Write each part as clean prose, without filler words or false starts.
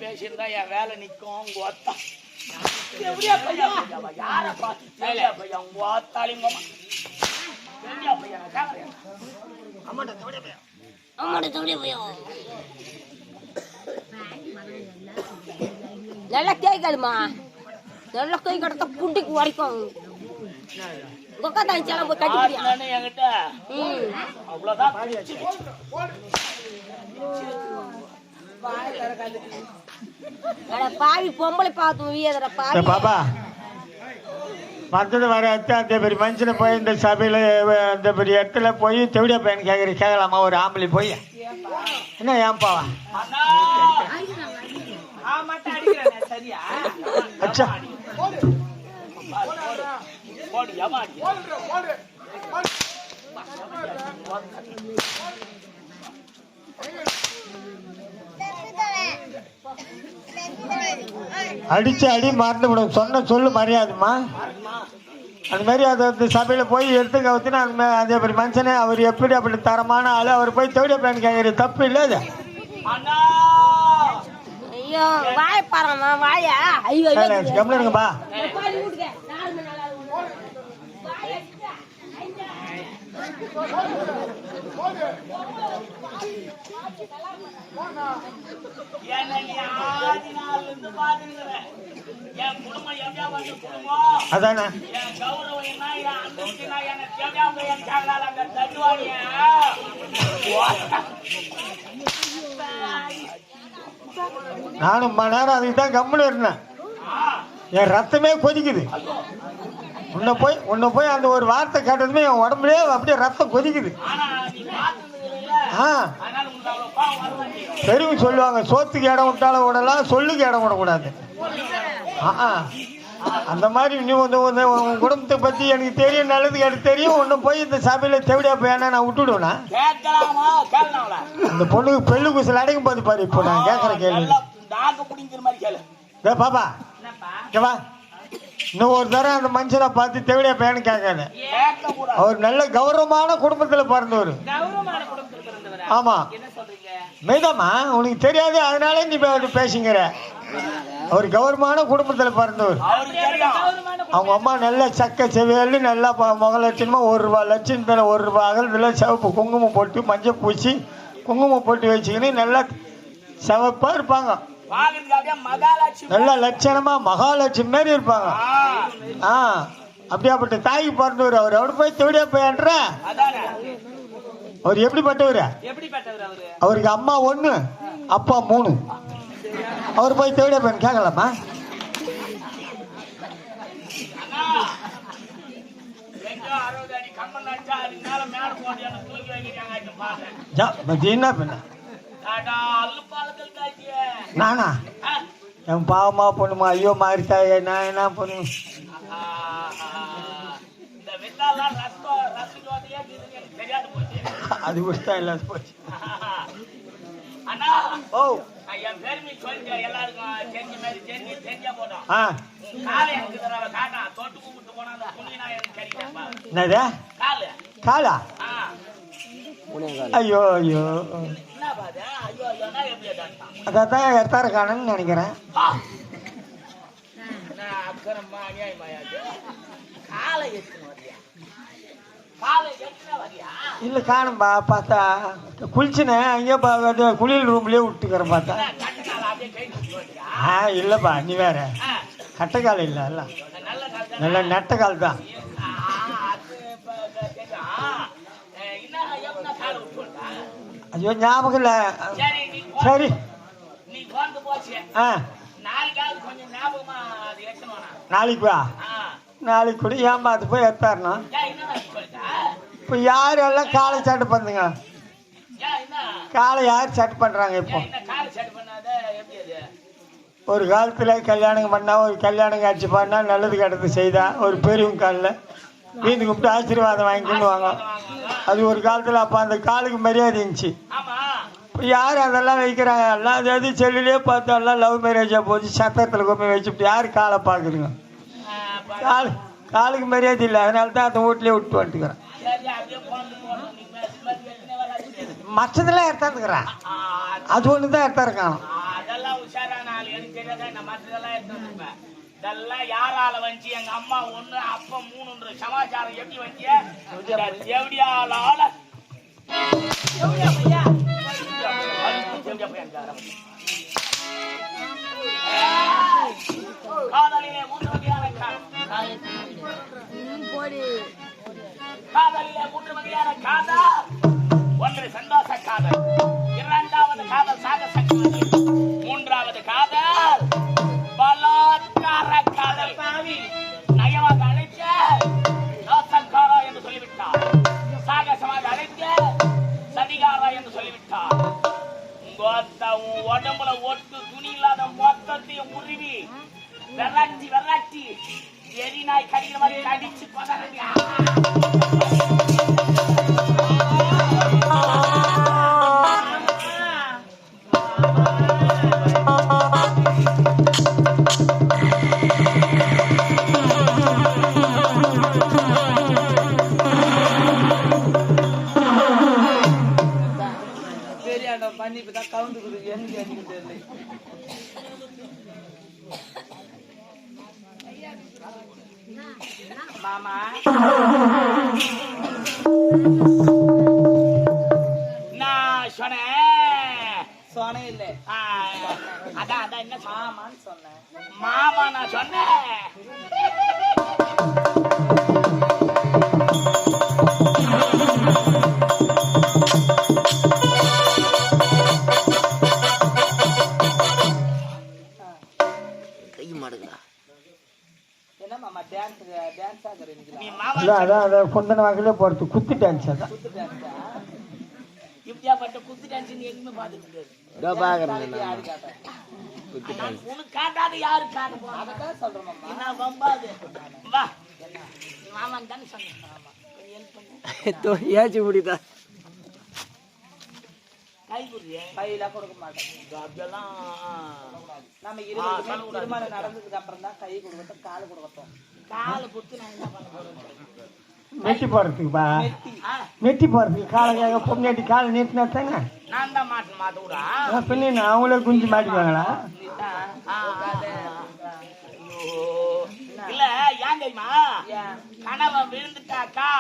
பேசியிருந்தா என் வேலை நிக்கும் யார நல்லா கேட்காதுமா நல்லா கை கடத்த புண்டிக்கு வரைக்கும் என்கிட்ட அவ்வளவுதான் பாவி பொம்பளை பார்த்து பாப்பா மற்றது வர அந்த பெரிய மனுஷனை போய் இந்த சபையில அந்த பெரிய இடத்துல போய் தெவிடியா பையன் கேட்கலாமா ஒரு ஆம்பளை போய் என்ன ஏன்பாவா அச்சா அடிச்சு அடி மறந்து விடும் சொன்ன சொல்லு மரியாதுமா அந்த மாதிரி அதை சபையில போய் எடுத்து கவுத்துனா அதே மாதிரி மனுஷனே அவர் எப்படி அப்படி தரமான ஆளு அவர் போய் தேவையா பயன் கேட்கறது தப்பு இல்லை அது ஐயோ வாய பாருமா வாயா ஐயோ கம்மிடுங்கப்பா அதானே நானும் மணி நேரம் அதுக்கு தான் கம்முன்னு இருந்தேன் என் ரத்தமே கொதிக்குது உன்னை போய் அந்த ஒரு வார்த்தை கேட்டதுமே என் உடம்புலே அப்படியே ரத்தம் கொதிக்குது பெருமை சொல்லுவாங்க சோத்துக்கு இடம் விட்டாலும் விடலாம் சொல்லுக்கு இடம் விடக்கூடாது அந்த மாதிரி நீ உன் குடும்பத்தை பத்தி எனக்கு தெரியும் நல்லது எனக்கு தெரியும் ஒன்னு போய் இந்த சபையில தேவையா போய் நான் விட்டுடுவேனா அந்த பொண்ணுக்கு பெல்லு குசல் அடைக்கும் போது பாரு இப்போ நான் கேட்கற கேள்வி பாப்பா வா இன்னும் ஒரு தரம் அந்த மனுஷனை பார்த்து தேவையா பையனு கேட்காத அவர் நல்ல கௌரவமான குடும்பத்துல பிறந்தவர் ஆமா மேதாமா உனக்கு தெரியாது அதனால நீ பேசுங்கிற அவர் கௌரவமான குடும்பத்துல பிறந்தவர் அவங்க அம்மா நல்ல சக்க செவியல் நல்லா முக லட்சணமா ₹1 லட்சணத்துல ₹1 அகலத்துல சிவப்பு குங்குமம் போட்டு மஞ்சள் பூசி குங்குமம் போட்டு வச்சுக்கின்னு நல்லா சிவப்பா இருப்பாங்க நல்ல லட்சணமா மகாலட்சுமி மாதிரி இருப்பாங்க அப்படியாப்பட்ட தாய்க்கு பிறந்தவர் அவர் அவர் போய் தேடியா போயன்ற அவர் எப்படிப்பட்டவர் அவருக்கு அம்மா 1 அப்பா 3 அவர் போய் தேடியா போய் கேட்கலாமா என்ன பண்ண நானா என் பாவமா பொண்ணுமா ஐயோ மாறிட்டாயே நான் என்ன பண்ணுவேன் அது விட்டா இல்லாத போச்சு ஓ என் பெருமை சொல்லிட்டு எல்லாருக்கும் தெரிஞ்ச மாதிரி தெரிஞ்சா போட்டோம். ஆ காலை எனக்கு தடவை காட்டா தொட்டு கூப்பிட்டு போனா அந்த துணினா எனக்கு கிடைக்கப்பா. என்னது காலு காலா ஆ ஐயோ ஐயோ என்ன பாது ஐயோ ஐயோனா எப்படி அதான் அதான் எடுத்தார காணுன்னு நினைக்கிறேன். நான் அக்கறம்மா அநியாயமாயாது காலை எட்டுன்னு வரியா காலை எட்டுனா வரியா இல்லை காணும்பா பார்த்தா குளிச்சுனேன் அங்கேயே குளியல் ரூம்லேயே விட்டுக்கிறேன் பார்த்தா. கட்டக்கால அப்படியே கை விட்டு வரியா இல்லைப்பா நீ வேற கட்டைக்கால் இல்லை இல்லை நல்ல கால் நல்ல நெட்ட கால் தான். அது தெரியும் என்ன எப்படின்னா காலை விட்டு வந்தா ஐயோ ஞாபகம் இல்லை. சரி சரி நீ போந்து போச்சு ஆ நாளைக்காவது கொஞ்சம் ஞாபகமா அது எட்டணும். நாளைக்கு வா நாளைக்கு கூட ஏன் பார்த்து போய் எடுத்தாரணும். என்ன சொல்லிட்டா இப்போ யார் எல்லாம் காலை சட்டை பண்ணுங்க என்ன காலை யார் சட்டை பண்ணுறாங்க இப்போ. என்ன காலை செட் பண்ணாத எப்படி அது ஒரு காலத்தில் கல்யாணம் பண்ணால் ஒரு கல்யாணம் காட்சி பண்ணால் நல்லது கெட்டது செய்தா ஒரு பெரியவங்க காலில் வீந்து கும்பிட்டு ஆசீர்வாதம் வாங்கி கொண்டு வாங்க. அது ஒரு காலத்தில் அப்போ அந்த காலுக்கு மரியாதை இருந்துச்சு. ஆமா இப்போ யார் அதெல்லாம் வைக்கிறாங்க எல்லாம் அதாவது செல்லுலேயே பார்த்தா எல்லாம் லவ் மேரேஜாக போச்சு சத்திரத்தில் கொண்டு போய் வச்சுட்டு யார் காலை பார்க்குறீங்க. காலுக்கு மரியாதை இல்லை அதனால தான் அந்த வீட்லேயே விட்டு வந்துட்டுக்கிறேன். சரி அப்படியே போந்து போடணும் நீ எத்தனை வராது மற்றதெல்லாம் எடுத்தாந்துக்கிறேன் அது ஒன்று தான் எடுத்தாருக்கானோ. அதெல்லாம் உஷாரான ஆள் எனக்கு தெரியாத நான் மற்றதெல்லாம் எடுத்து வச்சுப்பேன். இதெல்லாம் யாரால வந்துச்சு எங்க அம்மா 1 அப்பா 3ன்ற சமாச்சாரம் எப்படி வந்துச்சு எப்படியால காதலிலே 3 வகையான காதலிலே 3 வகையான காதல். 1 சந்தோஷ காதல், 2வது காதல் சாகச காதல், 3வது காதல் பலாத்கார காதல். பாவி நயமாக அழைக்க தோசக்காரா என்று சொல்லிவிட்டார், சாகசமாக அழைக்க சதிகாரா என்று சொல்லிவிட்டார். உன் உடம்புல ஒட்டு துணி இல்லாத மொத்தத்தையும் உருவி விரட்டி விரட்டி எரி நாய் கடிக்கிற மாதிரி கடிச்சு பதறா. பண்ணி இப்பதான் கவுந்து எனக்கு அடிக்க தெரியல. மாமா நான் சொன்னேன் இல்ல அதான் அதான் என்ன மாமான்னு சொன்னேன். மாமா நான் சொன்னேன். என்ன மாமா டான்ஸ் ஆகுற நீ மாமா அதான் கொந்தன வாக்கிலே போகிறது குத்து டான்ஸ். அதான் குத்து டான்ஸா இப்படியாப்பட்ட குத்து டான்ஸ் நீ எங்குமே பார்த்துட்டு உனக்கு காட்டாத யாரு காட்ட போறா? அதான் சொல்றேன் மாமா. என்ன வம்பாது வா மாமான்னு தானே சொன்னேன். ஏச்சு முடிதா கை குடியே கையெல்லாம் கொடுக்க மாட்டேன். அதெல்லாம் நம்ம இருபது திருமணம் நடந்ததுக்கு அப்புறம் தான் கை கொடுக்கட்டும் கால் கொடுக்கட்டும். காலை குத்து நான் என்ன பண்ண போறேன்? நெட்டி போகிறதுக்குப்பா நெட்டி போகிறதுக்கு காலை பொம்னாட்டி காலை நீட்டினா தானே நான் தான் மாட்ட விடா பின்ன அவங்களே குஞ்சு மாட்டிக்குவாங்களா? இல்ல ஏன் தெரியுமா கணவன் விழுந்துட்டாக்கா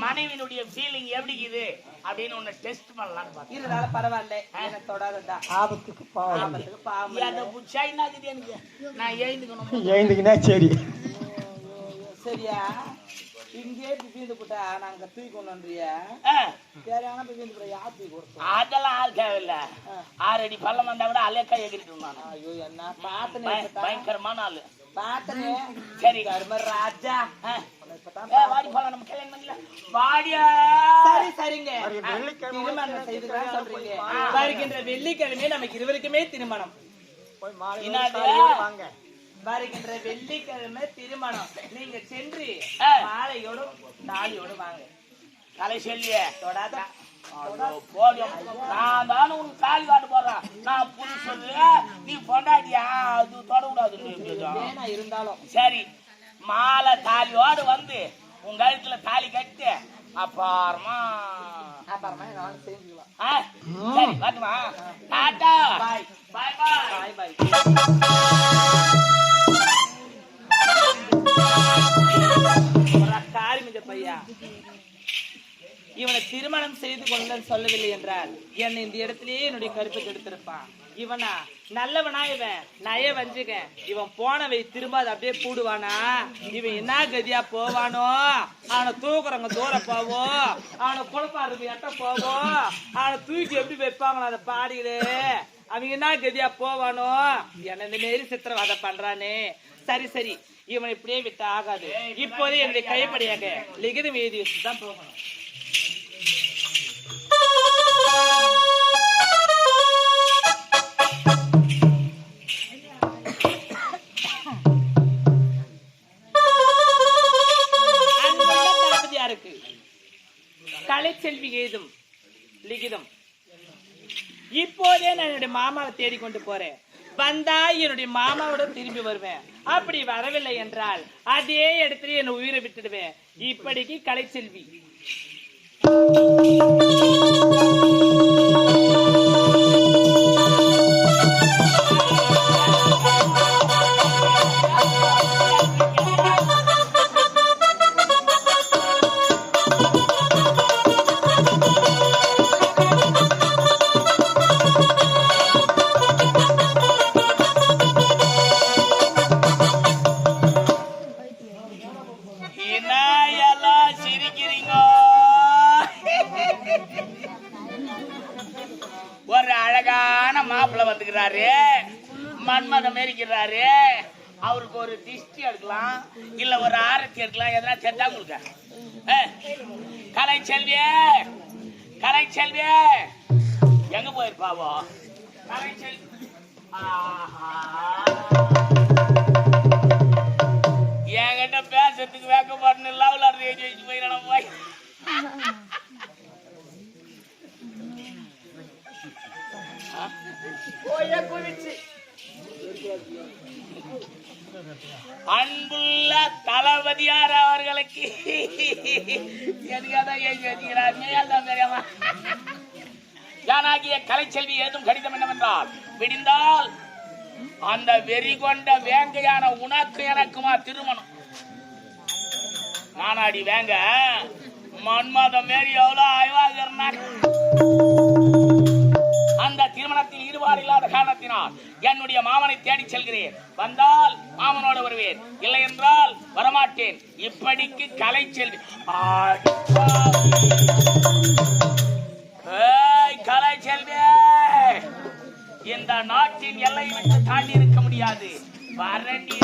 மனைவினுடைய ஃபீலிங் எப்படி இது அப்படின்னு ஒன்னு டெஸ்ட் பண்ணலாம்னு பார்த்தேன். இருந்தாலும் பரவாயில்ல எனக்கு தொடாததா ஆபத்துக்கு பாவம் ஆபத்துக்கு பாவம் அந்த புச்சா என்னது எனக்கு நான் எழுந்துக்கணும் எழுந்துக்கினா சரி சரியா இங்கே பிபிந்து போட்டா நாங்க தூக்கி கொண்டு வந்துறியா தேவையான பிபிந்து போட யார் தூக்கி கொடுத்தோம்? அதெல்லாம் ஆள் தேவையில்ல 6 அடி பள்ளம் வந்தா கூட அலேக்கா எகிட்டு இருந்தான். ஐயோ என்ன பாத்தனே பயங்கரமான ஆளு பாத்தனே சரி கர்ம ராஜா வாடி போலாம் நம்ம கல்யாணம் பண்ணல வாடியா. சரி சரிங்க திருமணம் செய்துதான் சொல்றீங்க. வருகின்ற வெள்ளிக்கிழமை நமக்கு இருவருக்குமே திருமணம். வாங்க வருகின்ற வெள்ளிக்கிழமை திருமணம். நீங்க சென்று மாலையோடு தாலியோடு வாங்க. தலை சொல்லிய தொடாத போதும் நான் தானே உனக்கு தாலி காட்டு போடுறேன். நான் புருஷது நீ பொண்டாட்டியா அது தொடக்கூடாது இருந்தாலும் சரி மாலை தாலியோடு வந்து உங்க கழுத்துல தாலி கட்டு அப்புறமா நான் செஞ்சுக்கலாம். சரி வரட்டுமா டாடா பாய் பாய் பாய் பாய் காரிமிஞ்ச பையா இவனை திருமணம் செய்து கொள்ளன்னு சொல்லவில்லை என்றால் என்னை இந்த இடத்திலேயே என்னுடைய கருப்பை கெடுத்திருப்பான். இவனா நல்லவனா இவன் நய வஞ்சுக இவன் போனவை திரும்ப அதை அப்படியே கூடுவானா இவன் என்ன கதியா போவானோ அவனை தூக்குறவங்க தூரம் போவோம் அவனை குழப்பாடுறது எட்ட போவோம் அவனை தூக்கி எப்படி வைப்பாங்களோ அதை பாடிகளே அவங்க என்ன கதியா போவானோ என்ன இந்த மாரி சித்திரவாதம் பண்றானே. சரி சரி இவன் இப்படியே விட்டு ஆகாது. இப்போதே என்னுடைய கைப்படியாக லிகிதம் எழுதி வச்சுதான் போகணும். கலைச்செல்வி எழுதும் லிகிதம். இப்போதே நான் என்னுடைய மாமாவை தேடிக்கொண்டு போறேன். வந்தா என்னுடைய மாமாவோட திரும்பி வருவேன். அப்படி வரவில்லை என்றால் அதே இடத்துல என்ன உயிரை விட்டுடுவேன். இப்படிக்கு கலைச்செல்வி. ஒரு அழகான மாப்பிள்ள வந்துக்கிறாரு, மன்மதம் இருக்கிறாரு. அவருக்கு ஒரு திஷ்டி எடுக்கலாம், இல்ல ஒரு ஆரத்தி எடுக்கலாம். எதனா தெரிஞ்சா உங்களுக்கு கலைச்செல்வியே கலைச்செல்வியே எங்க போயிருப்பாவோ கலைச்செல்வி? என்கிட்ட பேசுறதுக்கு வேக்கப்பட்டு லவ்ல வச்சு போயிடணும் போய். அன்புள்ள தளபதியார் அவர்களுக்கு யானாகிய கலைச்செல்வி ஏதும் கடிதம் என்னவென்றால், விடிந்தால் அந்த வெறி கொண்ட வேங்கையான உனக்கு எனக்குமா திருமணம். நானாடி வேங்க மன்மதம் மாரி எவ்வளவு ஆய்வாக அந்த திருமணத்தில் ஈடுபாடு இல்லாத காரணத்தினால் என்னுடைய மாமனை தேடி செல்கிறேன். வந்தால் மாமனோடு வருவேன், இல்லை என்றால் வரமாட்டேன். இப்படிக்கு கலைச்செல்வி கலைச்செல்வி இந்த நாட்டின் எல்லையை விட்டு தாண்டி இருக்க முடியாது. வரண்டிய